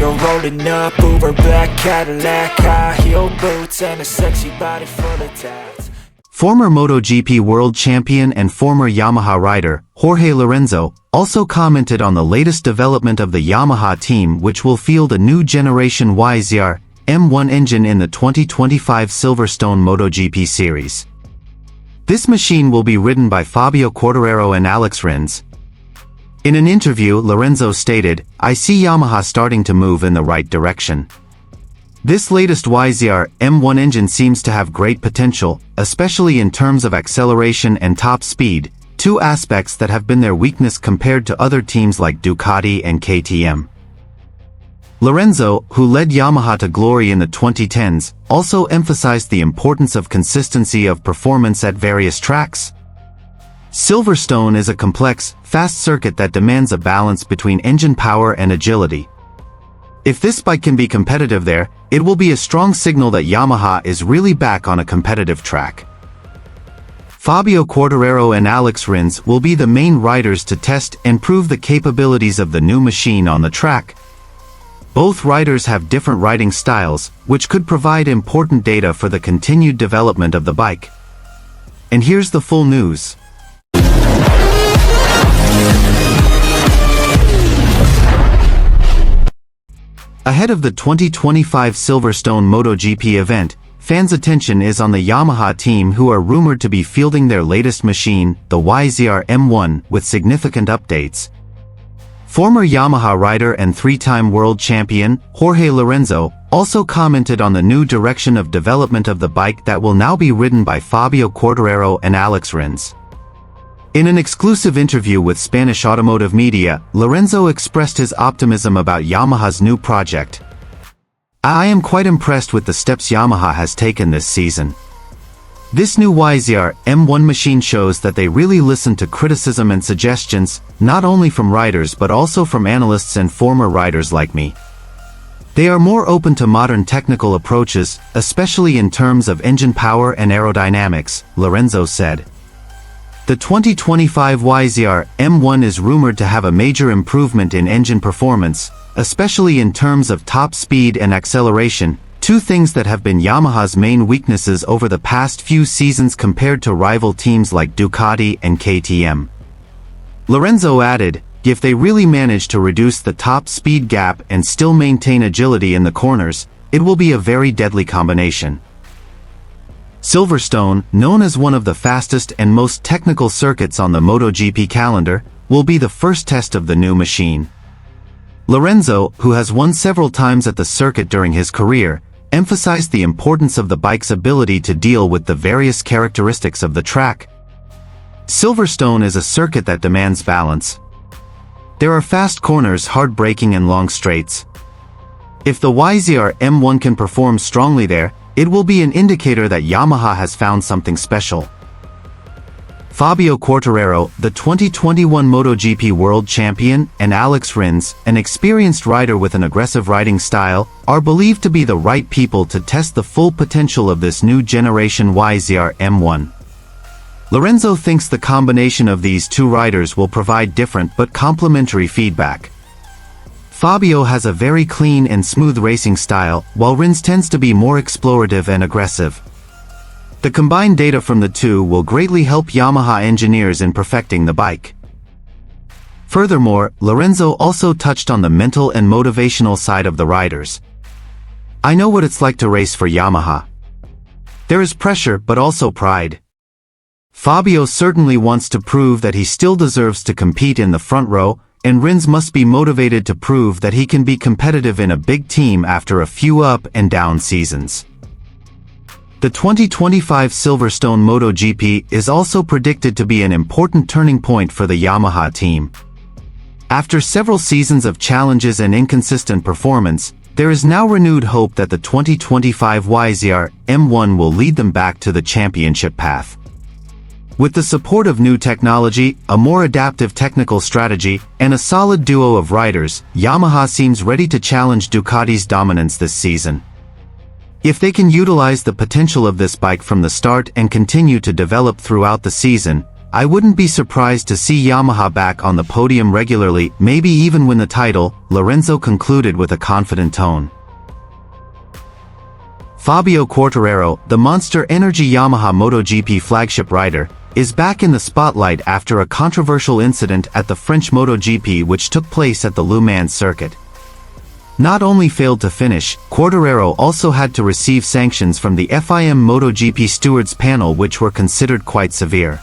You're rolling up, Uber black Cadillac, high heel boots, and a sexy body full of tats. Former MotoGP world champion and former Yamaha rider, Jorge Lorenzo, also commented on the latest development of the Yamaha team, which will field a new generation YZR-M1 engine in the 2025 Silverstone MotoGP series. This machine will be ridden by Fabio Quartararo and Alex Rins. In an interview, Lorenzo stated, "I see Yamaha starting to move in the right direction. This latest YZR-M1 engine seems to have great potential, especially in terms of acceleration and top speed, two aspects that have been their weakness compared to other teams like Ducati and KTM." Lorenzo, who led Yamaha to glory in the 2010s, also emphasized the importance of consistency of performance at various tracks. Silverstone is a complex, fast circuit that demands a balance between engine power and agility. If this bike can be competitive there, it will be a strong signal that Yamaha is really back on a competitive track. Fabio Quartararo and Alex Rins will be the main riders to test and prove the capabilities of the new machine on the track. Both riders have different riding styles, which could provide important data for the continued development of the bike. And here's the full news. Ahead of the 2025 Silverstone MotoGP event, fans' attention is on the Yamaha team, who are rumored to be fielding their latest machine, the YZR-M1, with significant updates. Former Yamaha rider and three-time world champion, Jorge Lorenzo, also commented on the new direction of development of the bike that will now be ridden by Fabio Quartararo and Alex Rins. In an exclusive interview with Spanish automotive media, Lorenzo expressed his optimism about Yamaha's new project. "I am quite impressed with the steps Yamaha has taken this season. This new YZR-M1 machine shows that they really listen to criticism and suggestions, not only from riders but also from analysts and former riders like me. They are more open to modern technical approaches, especially in terms of engine power and aerodynamics," Lorenzo said. The 2025 YZR-M1 is rumored to have a major improvement in engine performance, especially in terms of top speed and acceleration, two things that have been Yamaha's main weaknesses over the past few seasons compared to rival teams like Ducati and KTM. Lorenzo added, "If they really manage to reduce the top speed gap and still maintain agility in the corners, it will be a very deadly combination." Silverstone, known as one of the fastest and most technical circuits on the MotoGP calendar, will be the first test of the new machine. Lorenzo, who has won several times at the circuit during his career, emphasized the importance of the bike's ability to deal with the various characteristics of the track. Silverstone is a circuit that demands balance. There are fast corners, hard braking, and long straights. If the YZR-M1 can perform strongly there, it will be an indicator that Yamaha has found something special. Fabio Quartararo, the 2021 MotoGP world champion, and Alex Rins, an experienced rider with an aggressive riding style, are believed to be the right people to test the full potential of this new generation YZR-M1. Lorenzo thinks the combination of these two riders will provide different but complementary feedback. Fabio has a very clean and smooth racing style, while Rins tends to be more explorative and aggressive. The combined data from the two will greatly help Yamaha engineers in perfecting the bike. Furthermore, Lorenzo also touched on the mental and motivational side of the riders. "I know what it's like to race for Yamaha. There is pressure but also pride. Fabio certainly wants to prove that he still deserves to compete in the front row, and Rins must be motivated to prove that he can be competitive in a big team after a few up and down seasons." The 2025 Silverstone MotoGP is also predicted to be an important turning point for the Yamaha team. After several seasons of challenges and inconsistent performance, there is now renewed hope that the 2025 YZR-M1 will lead them back to the championship path. With the support of new technology, a more adaptive technical strategy, and a solid duo of riders, Yamaha seems ready to challenge Ducati's dominance this season. If they can utilize the potential of this bike from the start and continue to develop throughout the season, I wouldn't be surprised to see Yamaha back on the podium regularly, maybe even win the title, Lorenzo concluded with a confident tone. Fabio Quartararo, the Monster Energy Yamaha MotoGP flagship rider, is back in the spotlight after a controversial incident at the French MotoGP which took place at the Le Mans circuit. Not only failed to finish, Quartararo also had to receive sanctions from the FIM MotoGP stewards panel which were considered quite severe.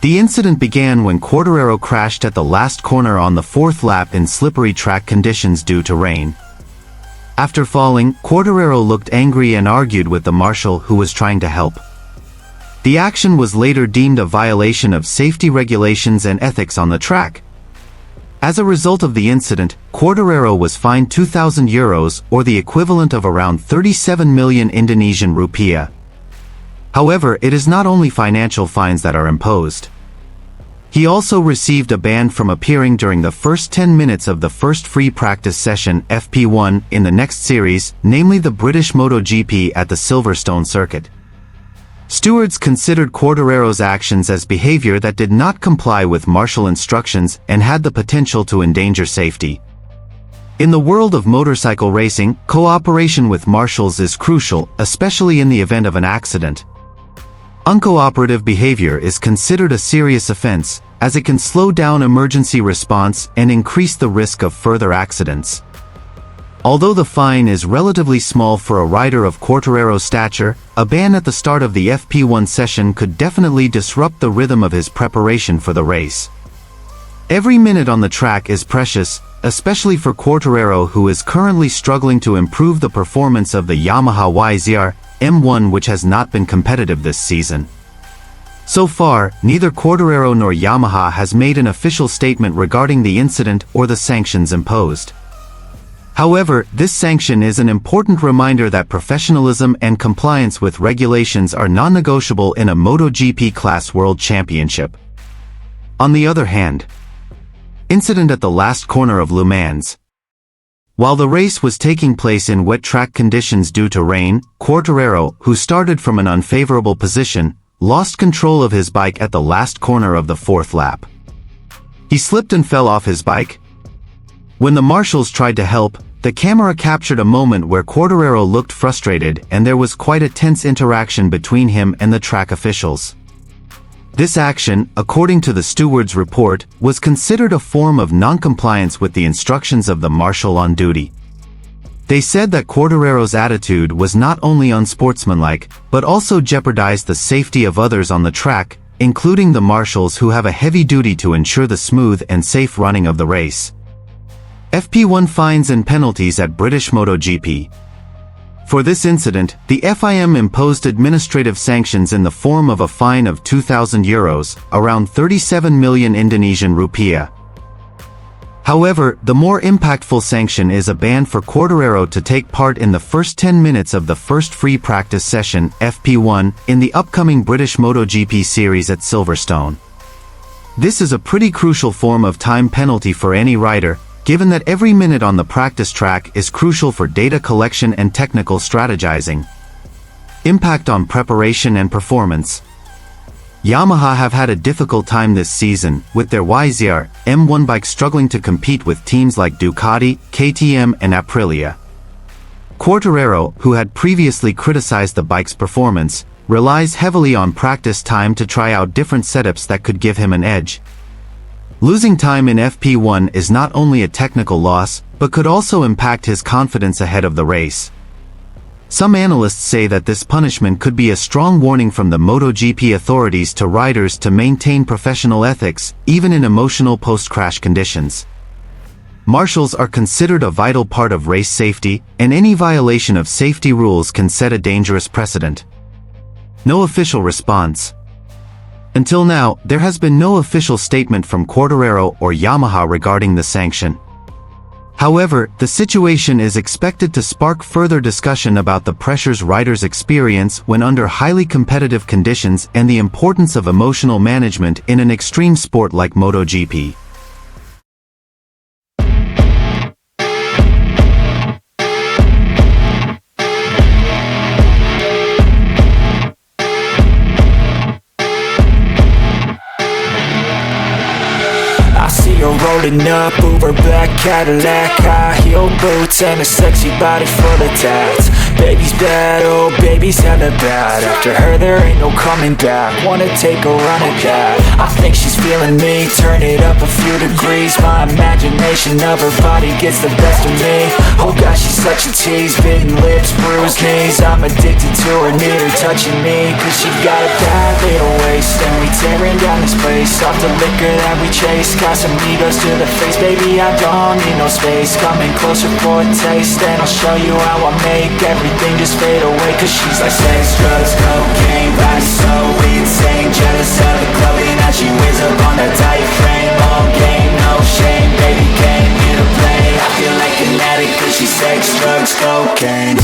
The incident began when Quartararo crashed at the last corner on the fourth lap in slippery track conditions due to rain. After falling, Quartararo looked angry and argued with the marshal who was trying to help. The action was later deemed a violation of safety regulations and ethics on the track. As a result of the incident, Quartararo was fined €2,000 or the equivalent of around 37 million Indonesian rupiah. However, it is not only financial fines that are imposed. He also received a ban from appearing during the first 10 minutes of the first free practice session FP1 in the next series, namely the British MotoGP at the Silverstone circuit. Stewards considered Quartararo's actions as behavior that did not comply with marshal instructions and had the potential to endanger safety. In the world of motorcycle racing, cooperation with marshals is crucial, especially in the event of an accident. Uncooperative behavior is considered a serious offense, as it can slow down emergency response and increase the risk of further accidents. Although the fine is relatively small for a rider of Quartararo's stature, a ban at the start of the FP1 session could definitely disrupt the rhythm of his preparation for the race. Every minute on the track is precious, especially for Quartararo who is currently struggling to improve the performance of the Yamaha YZR-M1 which has not been competitive this season. So far, neither Quartararo nor Yamaha has made an official statement regarding the incident or the sanctions imposed. However, this sanction is an important reminder that professionalism and compliance with regulations are non-negotiable in a MotoGP Class World Championship. On the other hand, incident at the last corner of Le Mans. While the race was taking place in wet track conditions due to rain, Quartararo, who started from an unfavorable position, lost control of his bike at the last corner of the fourth lap. He slipped and fell off his bike. When the marshals tried to help, the camera captured a moment where Quartararo looked frustrated and there was quite a tense interaction between him and the track officials. This action, according to the steward's report, was considered a form of non-compliance with the instructions of the marshal on duty. They said that Quartararo's attitude was not only unsportsmanlike, but also jeopardized the safety of others on the track, including the marshals who have a heavy duty to ensure the smooth and safe running of the race. FP1 fines and penalties at British MotoGP. For this incident, the FIM imposed administrative sanctions in the form of a fine of €2,000, around 37 million Indonesian rupiah. However, the more impactful sanction is a ban for Quartararo to take part in the first 10 minutes of the first free practice session, FP1, in the upcoming British MotoGP series at Silverstone. This is a pretty crucial form of time penalty for any rider, given that every minute on the practice track is crucial for data collection and technical strategizing. Impact on preparation and performance. Yamaha have had a difficult time this season, with their YZR-M1 bike struggling to compete with teams like Ducati, KTM and Aprilia. Quartararo, who had previously criticized the bike's performance, relies heavily on practice time to try out different setups that could give him an edge. Losing time in FP1 is not only a technical loss, but could also impact his confidence ahead of the race. Some analysts say that this punishment could be a strong warning from the MotoGP authorities to riders to maintain professional ethics, even in emotional post-crash conditions. Marshals are considered a vital part of race safety, and any violation of safety rules can set a dangerous precedent. No official response. Until now, there has been no official statement from Quartararo or Yamaha regarding the sanction. However, the situation is expected to spark further discussion about the pressures riders experience when under highly competitive conditions and the importance of emotional management in an extreme sport like MotoGP. pulling up, Uber black Cadillac, high heel boots and a sexy body full of tats. Baby's bad, oh baby's hella bad. After her there ain't no coming back. Wanna take a run at that. I think she's feeling me, turn it up a few degrees. My imagination of her body gets the best of me. Oh gosh, she's such a tease, bitten lips, bruised knees. I'm addicted to her, need her touching me. Cause she got a bad little waist, and we tearing down this place. Off the liquor that we chase, got some egos to the face. Baby, I don't need no space. Coming closer for a taste, and I'll show you how I make everything just fade away. Cause she's like sex, drugs, cocaine, body so insane. Jealous of the clothing that she wears up on that tight frame. All game, no shame, baby came here to play. I feel like an addict cause she's sex, drugs, cocaine.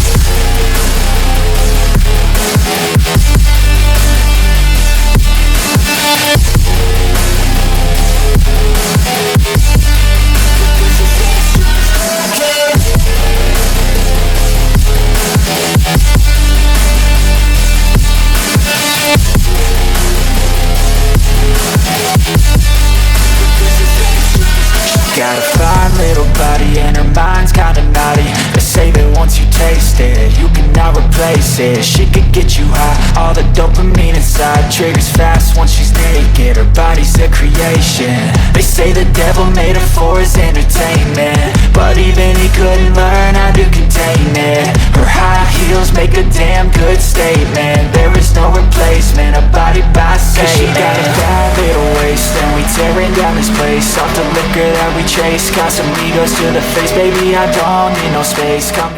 Got a fine little body and her mind's kinda naughty. They say that once you taste it, you cannot replace it. She could get you high, all the dopamine inside triggers fast once she's naked. Her body's a creation. They say the devil made her for his entertainment, but even he couldn't learn how to contain it. Her high heels make a damn good statement. There is no replacement, a body by Satan. Cause she got a bad little waist, and we tearing down this place. Off the liquor that we chase, got some egos to the face. Baby, I don't need no space. Come